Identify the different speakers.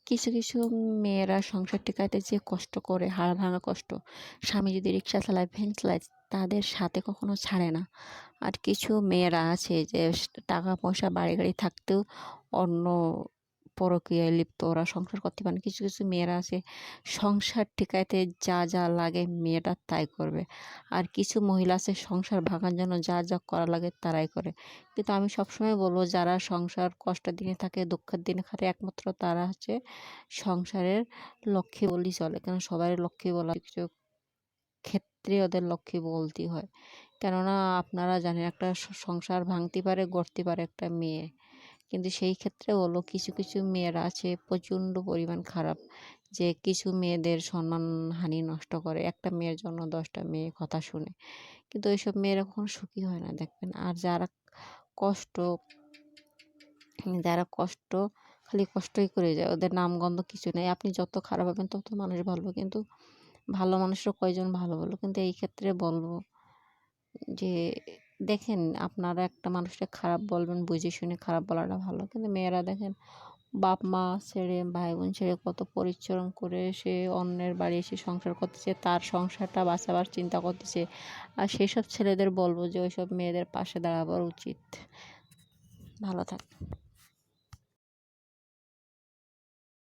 Speaker 1: কিছু কিছু মেয়েরা সংসার টিকাতে যে কষ্ট করে, হাড় ভাঙা কষ্ট, স্বামী যদি রিক্সা চালায়, ভ্যান চালায়, তাদের সাথে কখনো ছাড়ে না। আর কিছু মেয়েরা আছে যে টাকা পয়সা বাড়ি গাড়ি থাকতেও অন্য পরকীয়ায় লিপ্ত, ওরা সংসার করতে পারে না। কিছু কিছু মেয়েরা আছে সংসার টিকাইতে যা যা লাগে মেয়েটা তাই করবে। আর কিছু মহিলা আছে সংসার ভাঙার জন্য যা যা করা লাগে তারাই করে। কিন্তু আমি সবসময় বলবো, যারা সংসার কষ্টের দিনে থাকে, দুঃখের দিনে খাটে, একমাত্র তারা হচ্ছে সংসারের লক্ষ্মী বললেই চলে। কেন সবাই লক্ষ্মী বলা, কিছু ক্ষেত্রে ওদের লক্ষ্মী বলতেই হয়। কেননা আপনারা জানেন একটা সংসার ভাঙতে পারে, গড়তে পারে একটা মেয়ে। কিন্তু সেই ক্ষেত্রে হলো কিছু কিছু মেয়েরা আছে প্রচণ্ড পরিমাণ খারাপ, যে কিছু মেয়েদের সম্মানহানি নষ্ট করে, একটা মেয়ের জন্য 10টা মেয়ে কথা শুনে। কিন্তু ওইসব মেয়েরা কখনো সুখী হয় না, দেখবেন। আর কষ্ট যারা কষ্ট খালি কষ্টই করে যায়, ওদের নামগন্ধ কিছু নেই। আপনি যত খারাপ হবেন তত মানুষ ভালো, কিন্তু ভালো মানুষেরও কয়জন ভালো বলো। কিন্তু এই ক্ষেত্রে বলবো যে দেখেন, আপনারা একটা মানুষকে খারাপ বলবেন বুঝে শুনে, খারাপ বলাটা ভালো। কিন্তু মেয়েরা দেখেন বাপ মা ছেড়ে, ভাই বোন ছেড়ে কত পরিশ্রম করে সে অন্যের বাড়ি এসে সংসার করতেছে, তার সংসারটা বাঁচাবার চিন্তা করতেছে। আর সেসব ছেলেদের বলবো যে ওইসব মেয়েদের পাশে দাঁড়াবার উচিত। ভালো থাক।